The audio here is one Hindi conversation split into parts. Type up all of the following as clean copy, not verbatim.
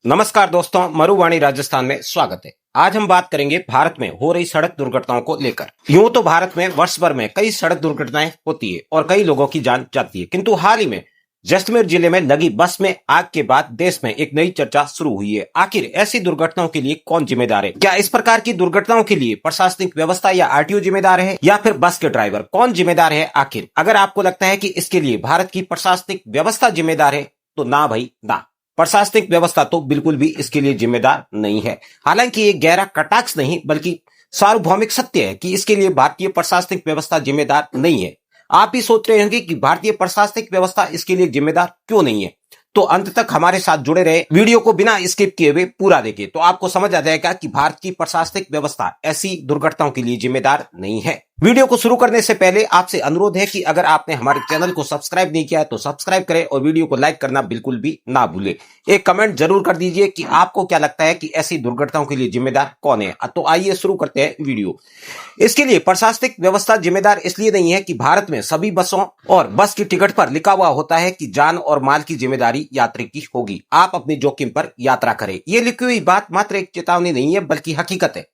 नमस्कार दोस्तों, मरुवाणी राजस्थान में स्वागत है। आज हम बात करेंगे भारत में हो रही सड़क दुर्घटनाओं को लेकर। यूं तो भारत में वर्ष भर में कई सड़क दुर्घटनाएं होती है और कई लोगों की जान जाती है, किंतु हाल ही में जैसलमेर जिले में लगी बस में आग के बाद देश में एक नई चर्चा शुरू हुई है। आखिर ऐसी दुर्घटनाओं के लिए कौन जिम्मेदार है? क्या इस प्रकार की दुर्घटनाओं के लिए प्रशासनिक व्यवस्था या आरटीओ जिम्मेदार है या फिर बस के ड्राइवर? कौन जिम्मेदार है आखिर? अगर आपको लगता है कि इसके लिए भारत की प्रशासनिक व्यवस्था जिम्मेदार है तो ना भाई ना, प्रशासनिक व्यवस्था तो बिल्कुल भी इसके लिए जिम्मेदार नहीं है। हालांकि ये गहरा कटाक्ष नहीं बल्कि सार्वभौमिक सत्य है कि इसके लिए भारतीय प्रशासनिक व्यवस्था जिम्मेदार नहीं है। आप ही सोच रहे होंगे कि भारतीय प्रशासनिक व्यवस्था इसके लिए जिम्मेदार क्यों नहीं है, तो अंत तक हमारे साथ जुड़े रहे, वीडियो को बिना स्किप किए हुए पूरा देखें तो आपको समझ आ जाएगा कि भारत की प्रशासनिक व्यवस्था ऐसी दुर्घटनाओं के लिए जिम्मेदार नहीं है। वीडियो को शुरू करने से पहले आपसे अनुरोध है कि अगर आपने हमारे चैनल को सब्सक्राइब नहीं किया है तो सब्सक्राइब करें और वीडियो को लाइक करना बिल्कुल भी ना भूलें। एक कमेंट जरूर कर दीजिए कि आपको क्या लगता है कि ऐसी दुर्घटनाओं के लिए जिम्मेदार कौन है। तो आइए शुरू करते हैं वीडियो। इसके लिए प्रशासनिक व्यवस्था जिम्मेदार इसलिए नहीं है कि भारत में सभी बसों और बस की टिकट पर लिखा हुआ होता है कि जान और माल की जिम्मेदारी यात्री की होगी, आप अपने जोखिम पर यात्रा करें। ये लिखी हुई बात मात्र एक चेतावनी नहीं है बल्कि हकीकत है।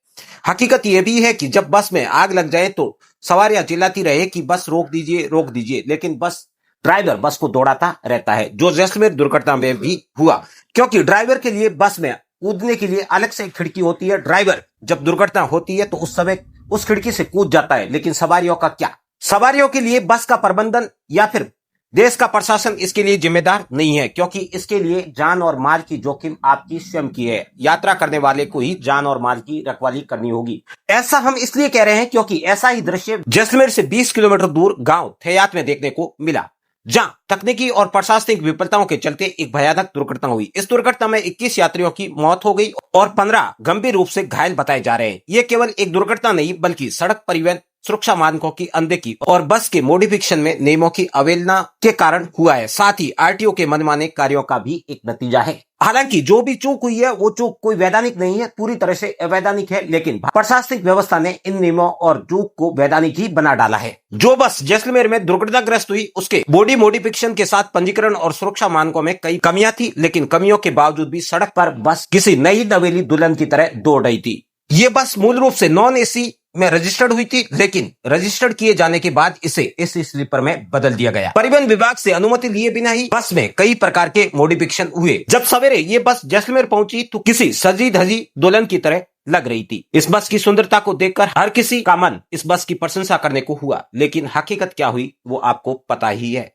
हकीकत यह भी है कि जब बस में आग लग जाए तो सवारियां चिल्लाती रहे कि बस रोक दीजिए, लेकिन बस ड्राइवर बस को दौड़ाता रहता है, जो जैसलमेर दुर्घटना में भी हुआ। क्योंकि ड्राइवर के लिए बस में कूदने के लिए अलग से एक खिड़की होती है। ड्राइवर जब दुर्घटना होती है तो उस समय उस खिड़की से कूद जाता है, लेकिन सवारियों का क्या? सवारियों के लिए बस का प्रबंधन या फिर देश का प्रशासन इसके लिए जिम्मेदार नहीं है, क्योंकि इसके लिए जान और माल की जोखिम आपकी स्वयं की है। यात्रा करने वाले को ही जान और माल की रखवाली करनी होगी। ऐसा हम इसलिए कह रहे हैं क्योंकि ऐसा ही दृश्य जैसलमेर से 20 किलोमीटर दूर गांव थेयात में देखने को मिला, जहां तकनीकी और प्रशासनिक विफलताओं के चलते एक भयानक दुर्घटना हुई। इस दुर्घटना में 21 यात्रियों की मौत हो गई और 15 गंभीर रूप से घायल बताए जा रहे हैं। ये केवल एक दुर्घटना नहीं बल्कि सड़क परिवहन सुरक्षा मानकों की अनदेखी और बस के मॉडिफिकेशन में नियमों की अवहेलना के कारण हुआ है। साथ ही आरटीओ के मनमाने कार्यों का भी एक नतीजा है। हालांकि जो भी चूक हुई है वो चूक कोई वैधानिक नहीं है, पूरी तरह से अवैधानिक है, लेकिन प्रशासनिक व्यवस्था ने इन नियमों और चूक को वैधानिक ही बना डाला है। जो बस जैसलमेर में दुर्घटनाग्रस्त हुई उसके बॉडी मॉडिफिकेशन के साथ पंजीकरण और सुरक्षा मानकों में कई कमियां थी, लेकिन कमियों के बावजूद भी सड़क पर बस किसी नई नवेली दुल्हन की तरह दौड़ रही थी। ये बस मूल रूप से नॉन एसी में रजिस्टर्ड हुई थी, लेकिन रजिस्टर्ड किए जाने के बाद इसे एसी स्लीपर में बदल दिया गया। परिवहन विभाग से अनुमति लिए बिना ही बस में कई प्रकार के मॉडिफिकेशन हुए। जब सवेरे ये बस जैसलमेर पहुंची तो किसी सजी धजी दुल्हन की तरह लग रही थी। इस बस की सुंदरता को देखकर हर किसी का मन इस बस की प्रशंसा करने को हुआ, लेकिन हकीकत क्या हुई वो आपको पता ही है।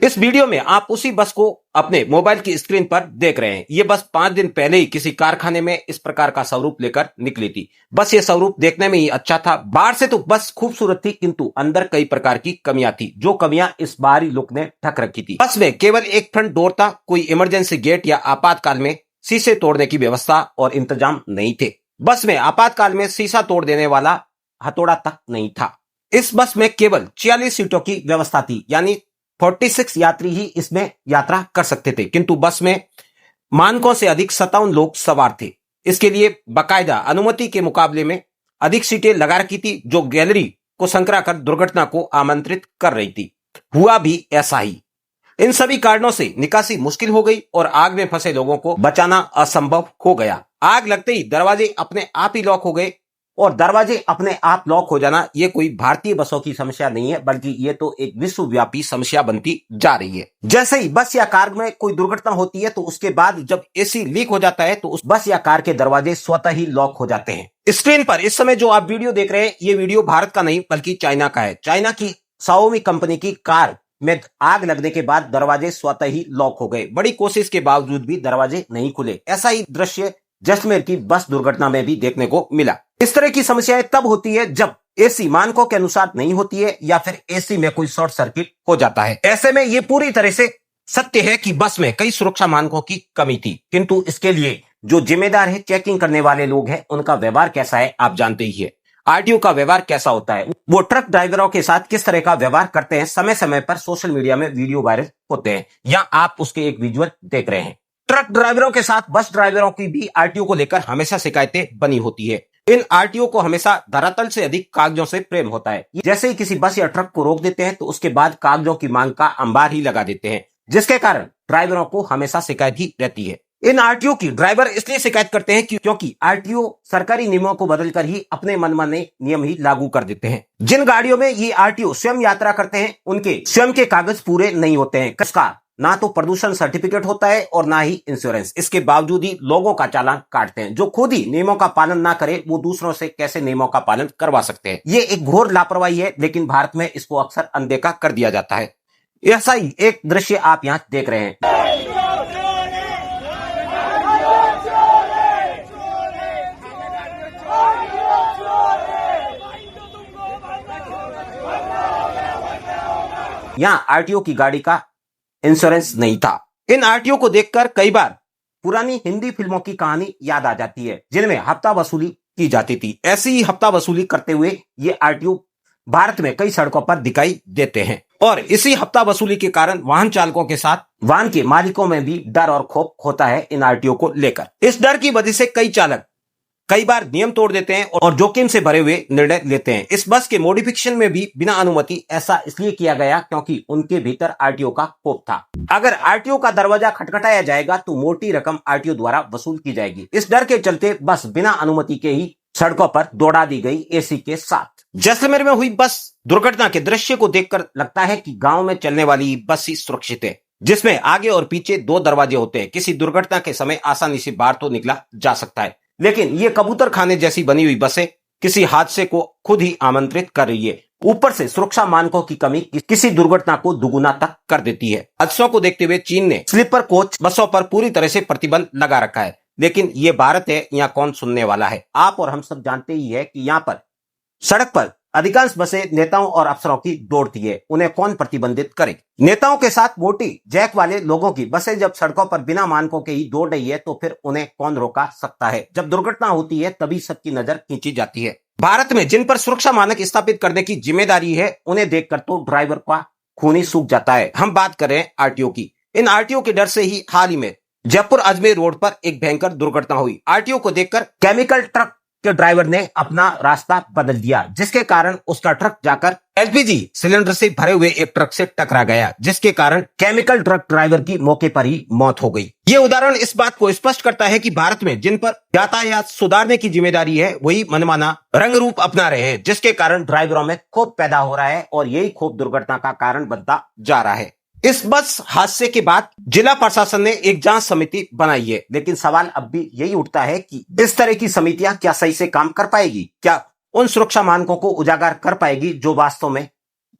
इस वीडियो में आप उसी बस को अपने मोबाइल की स्क्रीन पर देख रहे हैं। ये बस 5 दिन पहले ही किसी कारखाने में इस प्रकार का स्वरूप लेकर निकली थी। बस ये स्वरूप देखने में ही अच्छा था, बाहर से तो बस खूबसूरत थी, किंतु अंदर कई प्रकार की कमियां थी, जो कमियां इस बाहरी लुक ने ढक रखी थी। बस में केवल एक फ्रंट डोर था, कोई इमरजेंसी गेट या आपातकाल में शीशे तोड़ने की व्यवस्था और इंतजाम नहीं थे। बस में आपातकाल में शीशा तोड़ देने वाला हथौड़ा तक नहीं था। इस बस में केवल 46 सीटों की व्यवस्था थी, यानी 46 यात्री ही इसमें यात्रा कर सकते थे, किंतु बस में मानकों से अधिक 57 लोग सवार थे। इसके लिए बाकायदा अनुमति के मुकाबले में अधिक सीटें लगा रखी थी, जो गैलरी को संकरा कर दुर्घटना को आमंत्रित कर रही थी। हुआ भी ऐसा ही। इन सभी कारणों से निकासी मुश्किल हो गई और आग में फंसे लोगों को बचाना असंभव हो गया। आग लगते ही दरवाजे अपने आप ही लॉक हो गए, और दरवाजे अपने आप लॉक हो जाना ये कोई भारतीय बसों की समस्या नहीं है, बल्कि ये तो एक विश्वव्यापी समस्या बनती जा रही है। जैसे ही बस या कार में कोई दुर्घटना होती है तो उसके बाद जब एसी लीक हो जाता है तो उस बस या कार के दरवाजे स्वतः ही लॉक हो जाते हैं। स्क्रीन पर इस समय जो आप वीडियो देख रहे हैं, ये वीडियो भारत का नहीं बल्कि चाइना का है। चाइना की शाओमी कंपनी की कार में आग लगने के बाद दरवाजे स्वतः ही लॉक हो गए। बड़ी कोशिश के बावजूद भी दरवाजे नहीं खुले। ऐसा ही दृश्य जैसलमेर की बस दुर्घटना में भी देखने को मिला। इस तरह की समस्याएं तब होती है जब एसी मानकों के अनुसार नहीं होती है या फिर एसी में कोई शॉर्ट सर्किट हो जाता है। ऐसे में ये पूरी तरह से सत्य है कि बस में कई सुरक्षा मानकों की कमी थी, किंतु इसके लिए जो जिम्मेदार है, चेकिंग करने वाले लोग हैं, उनका व्यवहार कैसा है आप जानते ही है। आरटीओ का व्यवहार कैसा होता है, वो ट्रक ड्राइवरों के साथ किस तरह का व्यवहार करते हैं, समय समय पर सोशल मीडिया में वीडियो वायरल होते हैं, या आप उसके एक विजुअल देख रहे हैं। ट्रक ड्राइवरों के साथ बस ड्राइवरों की भी आरटीओ को लेकर हमेशा शिकायतें बनी होती है। इन आरटीओ को हमेशा धरातल से अधिक कागजों से प्रेम होता है। जैसे ही किसी बस या ट्रक को रोक देते हैं तो उसके बाद कागजों की मांग का अंबार ही लगा देते हैं, जिसके कारण ड्राइवरों को हमेशा शिकायत ही रहती है। इन आरटीओ की ड्राइवर इसलिए शिकायत करते हैं क्योंकि आरटीओ सरकारी नियमों को बदलकर ही अपने मनमाने नियम ही लागू कर देते हैं। जिन गाड़ियों में ये आरटीओ स्वयं यात्रा करते हैं उनके स्वयं के कागज पूरे नहीं होते हैं। इसका ना तो प्रदूषण सर्टिफिकेट होता है और ना ही इंश्योरेंस। इसके बावजूद ही लोगों का चालान काटते हैं। जो खुद ही नियमों का पालन ना करे वो दूसरों से कैसे नियमों का पालन करवा सकते हैं। ये एक घोर लापरवाही है, लेकिन भारत में इसको अक्सर अनदेखा कर दिया जाता है। ऐसा ही एक दृश्य आप यहाँ देख रहे हैं। यहाँ आरटीओ की गाड़ी का इंश्योरेंस नहीं था। इन आरटीओ को देखकर कई बार पुरानी हिंदी फिल्मों की कहानी याद आ जाती है, जिनमें हफ्ता वसूली की जाती थी। ऐसी ही हफ्ता वसूली करते हुए ये आरटीओ भारत में कई सड़कों पर दिखाई देते हैं और इसी हफ्ता वसूली के कारण वाहन चालकों के साथ वाहन के मालिकों में भी डर और खौफ होता है इन आरटीओ को लेकर। इस डर की वजह से कई चालक कई बार नियम तोड़ देते हैं और जोखिम से भरे हुए निर्णय लेते हैं। इस बस के मॉडिफिकेशन में भी बिना अनुमति ऐसा इसलिए किया गया क्योंकि उनके भीतर आरटीओ का खौफ था। अगर आरटीओ का दरवाजा खटखटाया जाएगा तो मोटी रकम आरटीओ द्वारा वसूल की जाएगी। इस डर के चलते बस बिना अनुमति के ही सड़कों पर दौड़ा दी गई एसी के साथ। जैसलमेर में हुई बस दुर्घटना के दृश्य को देखकर लगता है कि गांव में चलने वाली बस ही सुरक्षित है, जिसमें आगे और पीछे 2 दरवाजे होते हैं। किसी दुर्घटना के समय आसानी से बाहर तो निकला जा सकता है, लेकिन ये कबूतर खाने जैसी बनी हुई बसें किसी हादसे को खुद ही आमंत्रित कर रही है। ऊपर से सुरक्षा मानकों की कमी किसी दुर्घटना को दुगुना तक कर देती है। हादसों को देखते हुए चीन ने स्लीपर कोच बसों पर पूरी तरह से प्रतिबंध लगा रखा है, लेकिन ये भारत है, यहाँ कौन सुनने वाला है। आप और हम सब जानते ही है कि यहाँ पर सड़क पर अधिकांश बसें नेताओं और अफसरों की दौड़ती है, उन्हें कौन प्रतिबंधित करे। नेताओं के साथ मोटी जैक वाले लोगों की बसें जब सड़कों पर बिना मानकों के ही दौड़ रही है तो फिर उन्हें कौन रोका सकता है। जब दुर्घटना होती है तभी सबकी नजर खींची जाती है। भारत में जिन पर सुरक्षा मानक स्थापित करने की जिम्मेदारी है उन्हें देखकर तो ड्राइवर का खून ही सूख जाता है। हम बात कर रहे हैं आरटीओ की। इन आरटीओ के डर से ही हाल ही में जयपुर अजमेर रोड पर एक भयंकर दुर्घटना हुई। आरटीओ को देखकर केमिकल ट्रक के ड्राइवर ने अपना रास्ता बदल दिया, जिसके कारण उसका ट्रक जाकर एलपीजी सिलेंडर से भरे हुए एक ट्रक से टकरा गया, जिसके कारण केमिकल ट्रक ड्राइवर की मौके पर ही मौत हो गई। ये उदाहरण इस बात को स्पष्ट करता है कि भारत में जिन पर यातायात सुधारने की जिम्मेदारी है वही मनमाना रंग रूप अपना रहे हैं, जिसके कारण ड्राइवरों में खौफ पैदा हो रहा है और यही खौफ दुर्घटना का कारण बनता जा रहा है। इस बस हादसे के बाद जिला प्रशासन ने एक जांच समिति बनाई है, लेकिन सवाल अब भी यही उठता है कि इस तरह की समितियां क्या सही से काम कर पाएगी? क्या उन सुरक्षा मानकों को उजागर कर पाएगी जो वास्तव में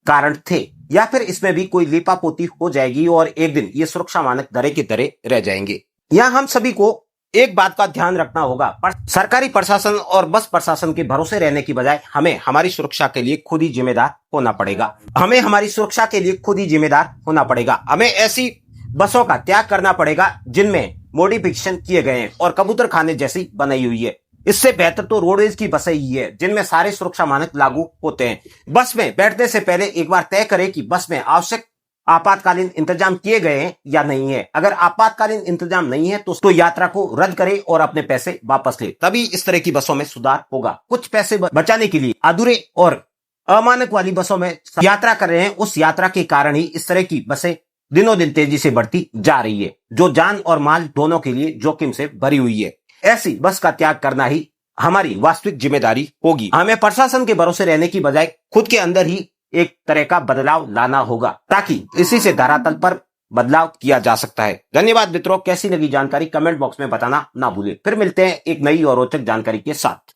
कारण थे, या फिर इसमें भी कोई लीपापोती हो जाएगी और एक दिन ये सुरक्षा मानक धरे के धरे रह जाएंगे? यहाँ हम सभी को एक बात का ध्यान रखना होगा, पर सरकारी प्रशासन और बस प्रशासन के भरोसे रहने की बजाय हमें हमारी सुरक्षा के लिए खुद ही जिम्मेदार होना पड़ेगा। हमें हमारी सुरक्षा के लिए खुद ही जिम्मेदार होना पड़ेगा। हमें ऐसी बसों का त्याग करना पड़ेगा जिनमें मॉडिफिकेशन किए गए हैं और कबूतर खाने जैसी बनाई हुई है। इससे बेहतर तो रोडवेज की बसें ही है, जिनमें सारे सुरक्षा मानक लागू होते हैं। बस में बैठने से पहले एक बार तय करें कि बस में आवश्यक आपातकालीन इंतजाम किए गए हैं या नहीं है। अगर आपातकालीन इंतजाम नहीं है तो यात्रा को रद्द करें और अपने पैसे वापस ले, तभी इस तरह की बसों में सुधार होगा। कुछ पैसे बचाने के लिए अधूरे और अमानक वाली बसों में यात्रा कर रहे हैं, उस यात्रा के कारण ही इस तरह की बसें दिनों दिन तेजी से बढ़ती जा रही है, जो जान और माल दोनों के लिए जोखिम से भरी हुई है। ऐसी बस का त्याग करना ही हमारी वास्तविक जिम्मेदारी होगी। हमें प्रशासन के भरोसे रहने की बजाय खुद के अंदर ही एक तरह का बदलाव लाना होगा, ताकि इसी से धरातल पर बदलाव किया जा सकता है। धन्यवाद मित्रों, कैसी लगी जानकारी कमेंट बॉक्स में बताना ना भूलें। फिर मिलते हैं एक नई और रोचक जानकारी के साथ।